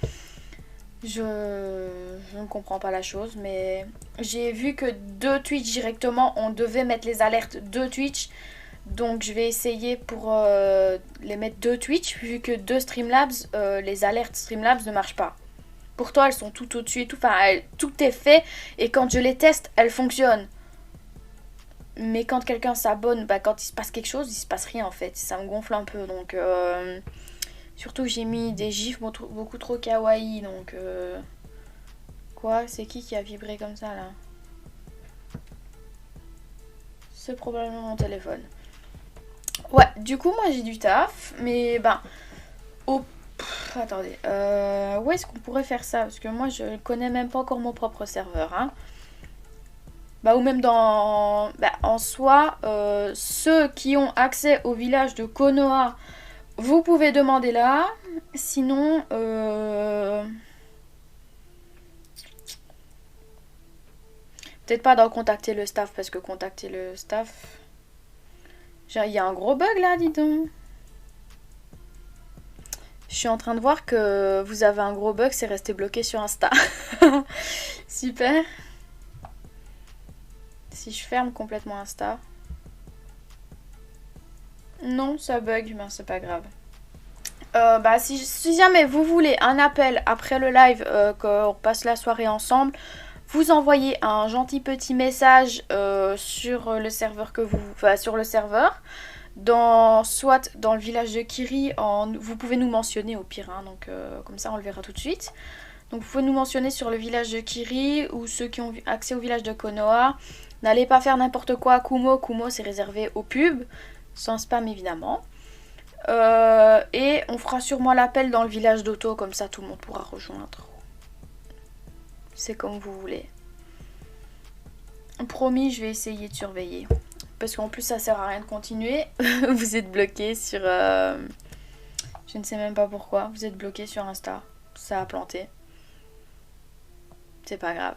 Je ne comprends pas la chose, mais j'ai vu que de Twitch directement, on devait mettre les alertes de Twitch. Donc je vais essayer pour les mettre de Twitch, vu que de Streamlabs, les alertes Streamlabs ne marchent pas. Pourtant, elles sont tout au-dessus et tout. Enfin, tout est fait. Et quand je les teste, elles fonctionnent. Mais quand quelqu'un s'abonne, bah, quand il se passe quelque chose, il se passe rien en fait. Ça me gonfle un peu. Donc, surtout que j'ai mis des gifs beaucoup trop kawaii. Donc, quoi? C'est qui a vibré comme ça là? C'est probablement mon téléphone. Ouais, du coup, moi j'ai du taf. Mais ben, attendez. Où est-ce qu'on pourrait faire ça? Parce que moi je connais même pas encore mon propre serveur. Hein. Bah, ou même dans... Bah, en soi, ceux qui ont accès au village de Konoha, vous pouvez demander là. Sinon, peut-être pas d'en contacter le staff, parce que contacter le staff... Genre, il y a un gros bug là, dis donc. Je suis en train de voir que vous avez un gros bug, c'est resté bloqué sur Insta. Super. Si je ferme complètement Insta. Non, ça bug, mais c'est pas grave. Bah, si jamais vous voulez un appel après le live, qu'on passe la soirée ensemble, vous envoyez un gentil petit message sur le serveur enfin, sur le serveur, soit dans le village de Kiri, vous pouvez nous mentionner au pire, hein, donc comme ça on le verra tout de suite. Donc vous pouvez nous mentionner sur le village de Kiri ou ceux qui ont accès au village de Konoha. N'allez pas faire n'importe quoi à Kumo. Kumo c'est réservé aux pubs, sans spam évidemment. Et on fera sûrement l'appel dans le village d'Oto, comme ça tout le monde pourra rejoindre. C'est comme vous voulez. Promis, je vais essayer de surveiller. Parce qu'en plus ça sert à rien de continuer. Vous êtes bloqué sur... Je ne sais même pas pourquoi. Vous êtes bloqué sur Insta. Ça a planté. C'est pas grave.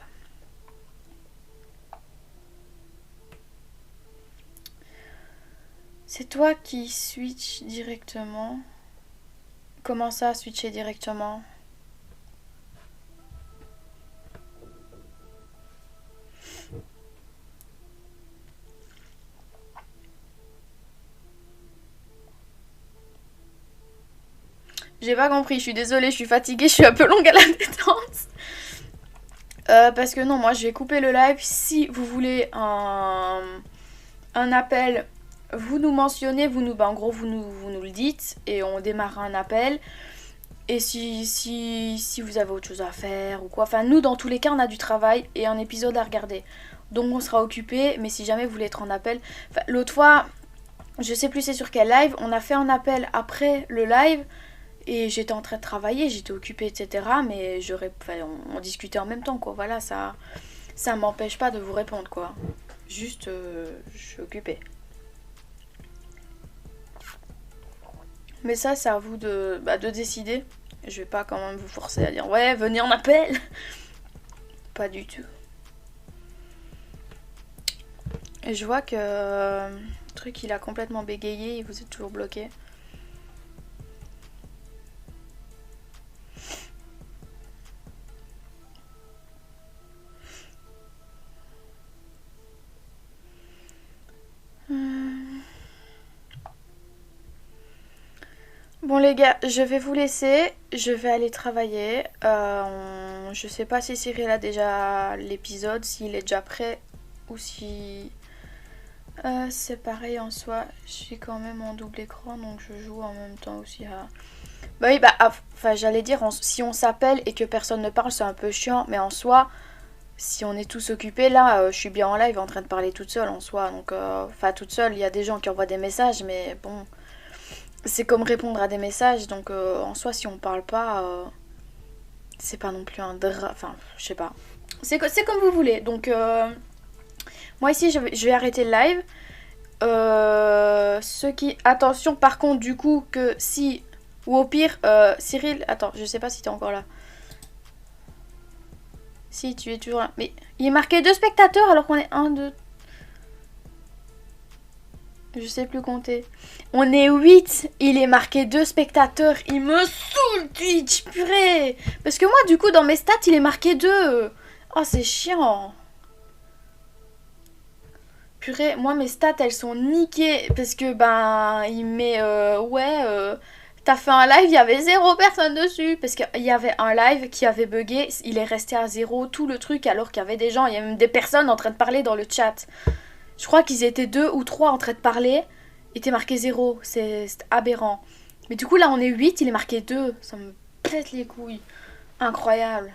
C'est toi qui switch directement. Comment ça, switcher directement? J'ai pas compris, je suis désolée, je suis fatiguée, je suis un peu longue à la détente. Parce que non, moi je vais couper le live. Si vous voulez un appel, vous nous mentionnez, en gros vous nous le dites et on démarre un appel. Et si vous avez autre chose à faire ou quoi, enfin nous dans tous les cas on a du travail et un épisode à regarder. Donc on sera occupé, mais si jamais vous voulez être en appel, l'autre fois, je sais plus c'est sur quel live, on a fait un appel après le live. Et j'étais en train de travailler, j'étais occupée, etc. Mais on discutait en même temps, quoi. Voilà, ça m'empêche pas de vous répondre, quoi. Juste, je suis occupée. Mais ça, c'est à vous de décider. Je vais pas quand même vous forcer à dire « Ouais, venez en appel !» Pas du tout. Et je vois que le truc, il a complètement bégayé et vous êtes toujours bloqué. Bon les gars, je vais vous laisser, je vais aller travailler. Je sais pas si Cyril a déjà l'épisode, s'il est déjà prêt ou si... c'est pareil en soi, je suis quand même en double écran donc je joue en même temps aussi à... Bah oui, enfin j'allais dire, si on s'appelle et que personne ne parle c'est un peu chiant, mais en soi, si on est tous occupés, là je suis bien en live en train de parler toute seule en soi, donc enfin toute seule, il y a des gens qui envoient des messages mais bon... C'est comme répondre à des messages, donc en soi, si on parle pas, c'est pas non plus un drame. Enfin, je sais pas. C'est comme vous voulez. Donc, moi ici, je vais arrêter le live. Ceux qui. Attention, par contre, du coup, que si. Ou au pire, Cyril. Attends, je sais pas si t'es encore là. Si, tu es toujours là. Mais il est marqué 2 spectateurs alors qu'on est 1, 2... Je sais plus compter. On est 8. Il est marqué 2 spectateurs. Il me saoule Twitch, purée. Parce que moi, du coup, dans mes stats, il est marqué 2. Oh, c'est chiant. Purée, moi, mes stats, elles sont niquées. Parce que, ben, il met... t'as fait un live, il y avait 0 personne dessus. Parce qu'il y avait un live qui avait bugué. Il est resté à 0, tout le truc, alors qu'il y avait des gens. Il y a même des personnes en train de parler dans le chat. Je crois qu'ils étaient 2 ou 3 en train de parler. Il était marqué 0. C'est aberrant. Mais du coup, là, on est 8. Il est marqué 2. Ça me pète les couilles. Incroyable.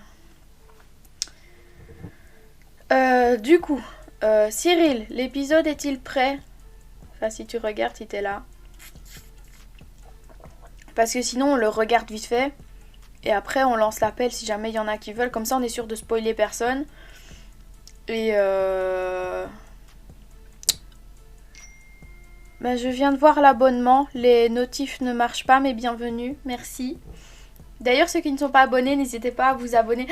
Du coup, Cyril, l'épisode est-il prêt? Enfin, si tu regardes, si t'es là. Parce que sinon, on le regarde vite fait. Et après, on lance l'appel si jamais il y en a qui veulent. Comme ça, on est sûr de spoiler personne. Et Ben, je viens de voir l'abonnement. Les notifs ne marchent pas, mais bienvenue. Merci. D'ailleurs, ceux qui ne sont pas abonnés, n'hésitez pas à vous abonner.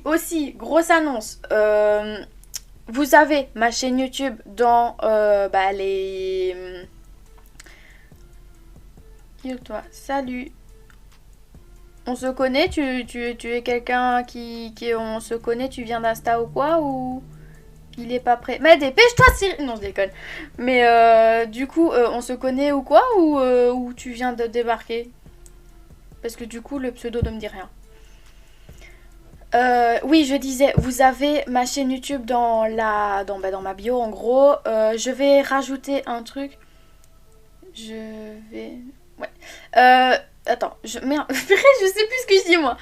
Aussi, grosse annonce. Vous avez ma chaîne YouTube dans les... Toi, salut. On se connaît, tu es quelqu'un qui... On se connaît, tu viens d'Insta ou quoi ou... Il est pas prêt. Mais dépêche-toi, Cyril. Non, je déconne. Mais du coup, on se connaît ou quoi ou tu viens de débarquer? Parce que du coup, le pseudo ne me dit rien. Oui, je disais, vous avez ma chaîne YouTube dans ma bio, en gros. Je vais rajouter un truc. Ouais. Attends, merde, je sais plus ce que je dis, moi.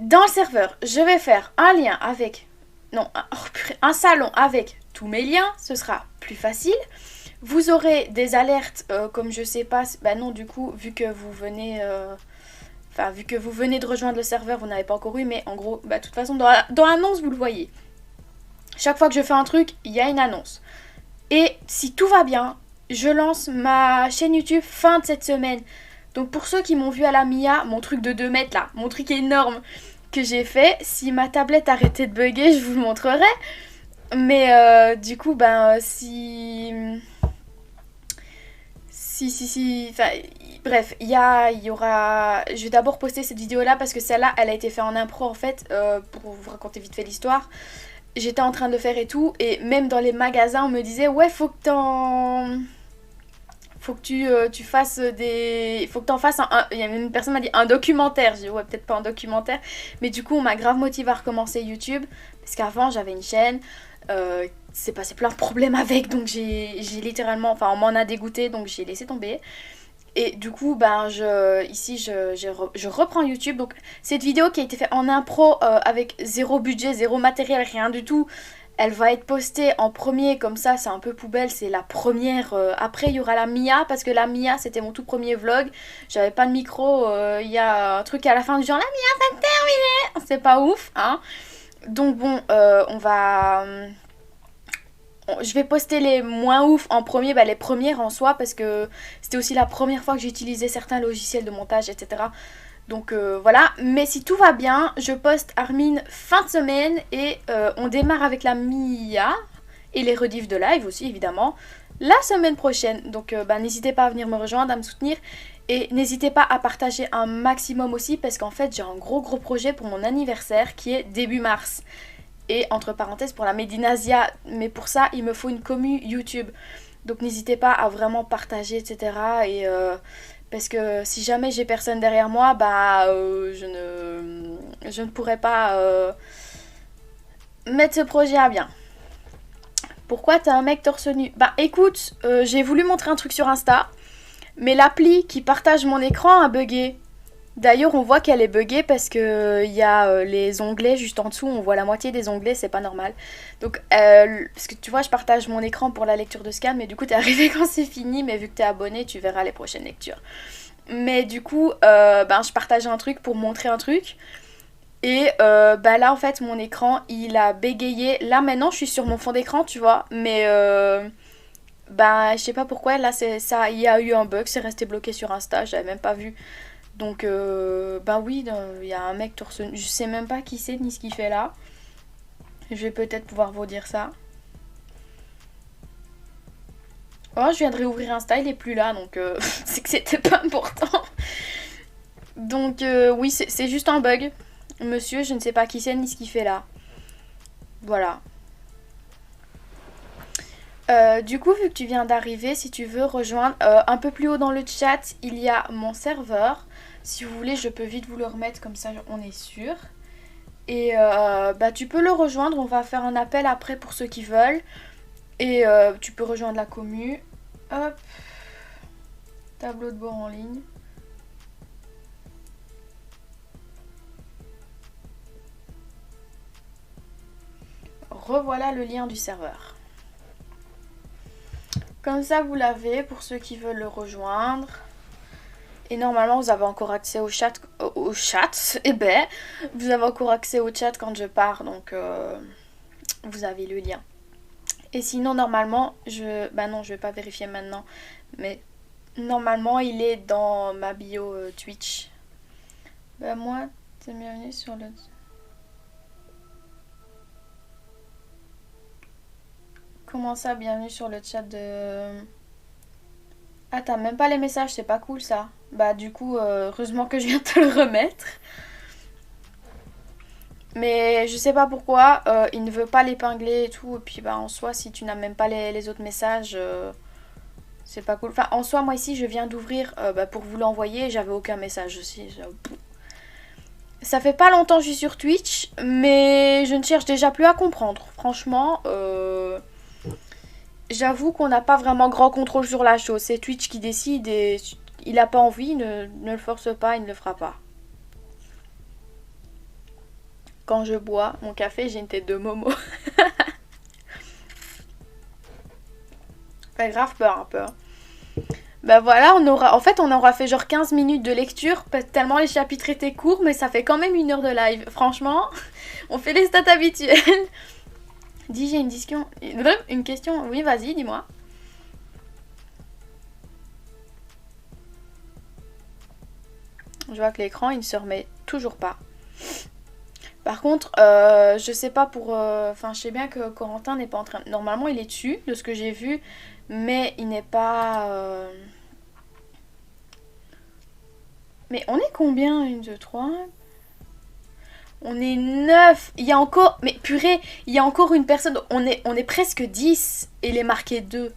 Dans le serveur, je vais faire un lien avec... Non, un salon avec tous mes liens, ce sera plus facile. Vous aurez des alertes, comme je sais pas... Bah non, du coup, vu que vous venez de rejoindre le serveur, vous n'avez pas encore eu, mais en gros, de toute façon, dans l'annonce, vous le voyez. Chaque fois que je fais un truc, il y a une annonce. Et si tout va bien, je lance ma chaîne YouTube fin de cette semaine. Donc pour ceux qui m'ont vu à la Mia, mon truc de 2 mètres là, mon truc énorme que j'ai fait, si ma tablette arrêtait de bugger, je vous le montrerai. Mais du coup, si... Enfin, bref, il y aura... Je vais d'abord poster cette vidéo-là parce que celle-là, elle a été faite en impro en fait, pour vous raconter vite fait l'histoire. J'étais en train de le faire et tout, et même dans les magasins, on me disait « Ouais, faut que tu fasses des... Faut que t'en fasses un... » Il y a une personne qui m'a dit un documentaire. J'ai dit ouais, peut-être pas un documentaire. Mais du coup, on m'a grave motivé à recommencer YouTube. Parce qu'avant, j'avais une chaîne. C'est passé plein de problèmes avec. Donc j'ai littéralement... Enfin, on m'en a dégoûté. Donc j'ai laissé tomber. Et du coup, je reprends YouTube. Donc cette vidéo qui a été faite en impro avec 0 budget, 0 matériel, rien du tout... Elle va être postée en premier, comme ça, c'est un peu poubelle, c'est la première. Après, il y aura la Mia, parce que la Mia, c'était mon tout premier vlog. J'avais pas de micro, il y a un truc à la fin du genre, la Mia, c'est terminé. C'est pas ouf, hein. Donc bon, je vais poster les moins ouf en premier, les premières en soi, parce que c'était aussi la première fois que j'utilisais certains logiciels de montage, etc. Donc voilà, mais si tout va bien, je poste Armin fin de semaine et on démarre avec la Mia et les rediffs de live aussi évidemment la semaine prochaine. Donc n'hésitez pas à venir me rejoindre, à me soutenir et n'hésitez pas à partager un maximum aussi parce qu'en fait j'ai un gros projet pour mon anniversaire qui est début mars. Et entre parenthèses pour la Medinasia, mais pour ça il me faut une commu YouTube. Donc n'hésitez pas à vraiment partager etc. Et... parce que si jamais j'ai personne derrière moi, je ne pourrai pas mettre ce projet à bien. Pourquoi t'as un mec torse nu? Écoute, j'ai voulu montrer un truc sur Insta, mais l'appli qui partage mon écran a bugué. D'ailleurs, on voit qu'elle est buggée parce que y a les onglets juste en dessous, on voit la moitié des onglets, c'est pas normal. Donc, parce que tu vois, je partage mon écran pour la lecture de scan, mais du coup, t'es arrivé quand c'est fini, mais vu que t'es abonné, tu verras les prochaines lectures. Mais du coup, je partage un truc pour montrer un truc. Et là, en fait, mon écran, il a bégayé. Là, maintenant, je suis sur mon fond d'écran, tu vois, mais... je sais pas pourquoi, là, il y a eu un bug, c'est resté bloqué sur Insta, j'avais même pas vu. Donc, oui, il y a un mec torse nu. Je sais même pas qui c'est ni ce qu'il fait là. Je vais peut-être pouvoir vous dire ça. Oh, je viens de réouvrir Insta, il est plus là, donc c'est que c'était pas important. Donc oui, c'est juste un bug. Monsieur, je ne sais pas qui c'est ni ce qu'il fait là. Voilà. Du coup, vu que tu viens d'arriver, si tu veux rejoindre, un peu plus haut dans le chat, il y a mon serveur. Si vous voulez, je peux vite vous le remettre, comme ça on est sûr. Et bah, tu peux le rejoindre, on va faire un appel après pour ceux qui veulent. Et tu peux rejoindre la commu. Hop. Tableau de bord en ligne. Revoilà le lien du serveur. Comme ça, vous l'avez pour ceux qui veulent le rejoindre. Et normalement, vous avez encore accès au chat. Eh ben, vous avez encore accès au chat quand je pars. Donc, vous avez le lien. Et sinon, normalement, bah non, je vais pas vérifier maintenant. Mais normalement, il est dans ma bio Twitch. Bah moi, t'es bienvenue sur le... Comment ça, bienvenue sur le chat de... Ah, t'as même pas les messages, c'est pas cool ça. Bah du coup, heureusement que je viens te le remettre. Mais je sais pas pourquoi, il ne veut pas l'épingler et tout. Et puis bah en soi, si tu n'as même pas les autres messages, c'est pas cool. Enfin en soi, moi ici, je viens d'ouvrir bah, pour vous l'envoyer. J'avais aucun message aussi. Ça fait pas longtemps que je suis sur Twitch, mais je ne cherche déjà plus à comprendre. Franchement, j'avoue qu'on n'a pas vraiment grand contrôle sur la chose. C'est Twitch qui décide et il n'a pas envie, ne le force pas, il ne le fera pas. Quand je bois mon café, j'ai une tête de Momo. Pas grave, peur un peu. Bah voilà, on aura fait genre 15 minutes de lecture, tellement les chapitres étaient courts, mais ça fait quand même 1 heure de live. Franchement, on fait les stats habituelles. Dis, j'ai une question. Oui, vas-y, dis-moi. Je vois que l'écran, il ne se remet toujours pas. Par contre, je sais pas pour... Enfin, je sais bien que Corentin n'est pas en train... Normalement, il est dessus, de ce que j'ai vu, mais il n'est pas... Mais on est combien? 1, 2, 3... On est 9. Il y a encore... Mais purée, il y a encore une personne. On est presque 10 et il est marqué 2.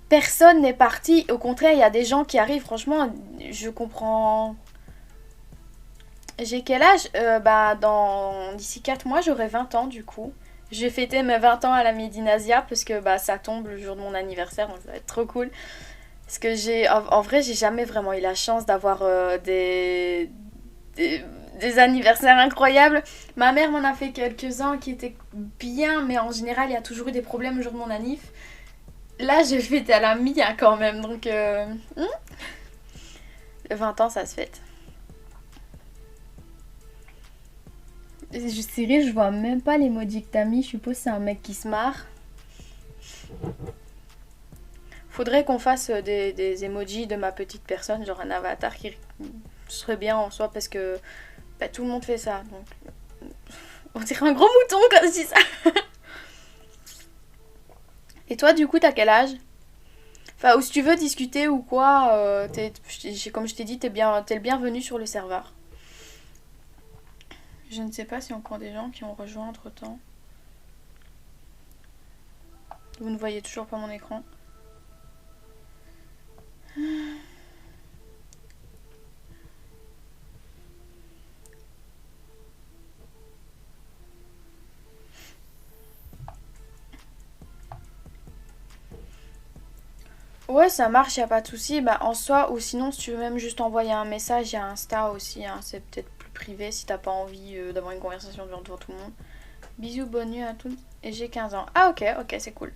Personne n'est parti. Au contraire, il y a des gens qui arrivent. Franchement, je comprends... J'ai quel âge? Bah, d'ici 4 mois, j'aurai 20 ans du coup. Je vais fêter mes 20 ans à la Medinasia parce que bah, ça tombe le jour de mon anniversaire, donc ça va être trop cool. Parce que en vrai, j'ai jamais vraiment eu la chance d'avoir des anniversaires incroyables. Ma mère m'en a fait quelques-uns qui étaient bien, mais en général, il y a toujours eu des problèmes le jour de mon anniv. Là, je fête à la Mia quand même, donc... 20 ans, ça se fête. Sérieux, je vois même pas l'emoji que t'as mis. Je suppose que c'est un mec qui se marre. Faudrait qu'on fasse des emojis de ma petite personne, genre un avatar qui serait bien en soi parce que bah, tout le monde fait ça. Donc, on dirait un gros mouton quand je dis ça. Et toi, du coup, t'as quel âge? Enfin, ou si tu veux discuter ou quoi, comme je t'ai dit, t'es le bienvenu sur le serveur. Je ne sais pas s'il y a encore des gens qui ont rejoint entre temps. Vous ne voyez toujours pas mon écran. Ouais, ça marche, y a pas de souci. Bah, en soi, ou sinon, si tu veux même juste envoyer un message, il y a Insta aussi. Hein, c'est peut-être plus privé si t'as pas envie d'avoir une conversation devant tout le monde. Bisous, bonne nuit à tous. Et j'ai 15 ans. Ah, ok, c'est cool.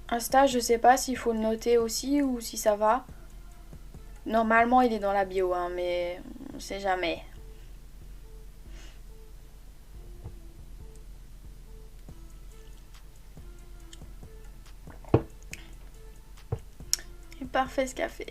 Insta, je sais pas s'il faut le noter aussi ou si ça va. Normalement, il est dans la bio, hein, mais on sait jamais. Parfait ce café.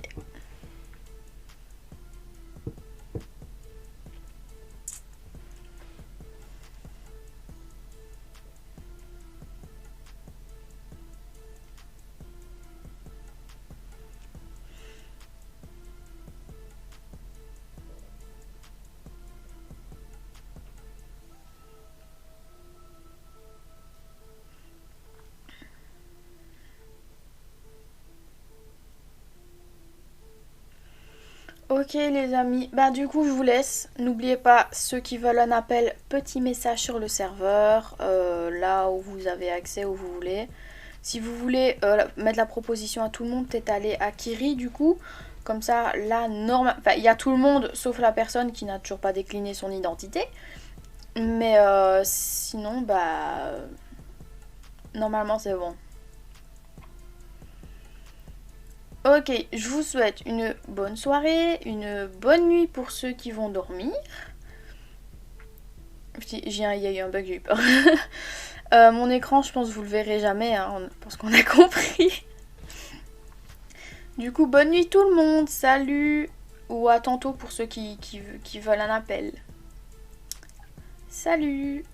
Ok les amis, bah du coup je vous laisse. N'oubliez pas, ceux qui veulent un appel, petit message sur le serveur, là où vous avez accès, où vous voulez. Si vous voulez mettre la proposition à tout le monde, peut-être aller à Kiri du coup. Comme ça, là, enfin, il y a tout le monde sauf la personne qui n'a toujours pas décliné son identité. Mais sinon, bah... Normalement, c'est bon. Ok, je vous souhaite une bonne soirée, une bonne nuit pour ceux qui vont dormir. Il y a eu un bug, j'ai eu peur. Mon écran, je pense que vous le verrez jamais, hein, je pense qu'on a compris. Du coup, bonne nuit tout le monde, salut. Ou à tantôt pour ceux qui veulent un appel. Salut.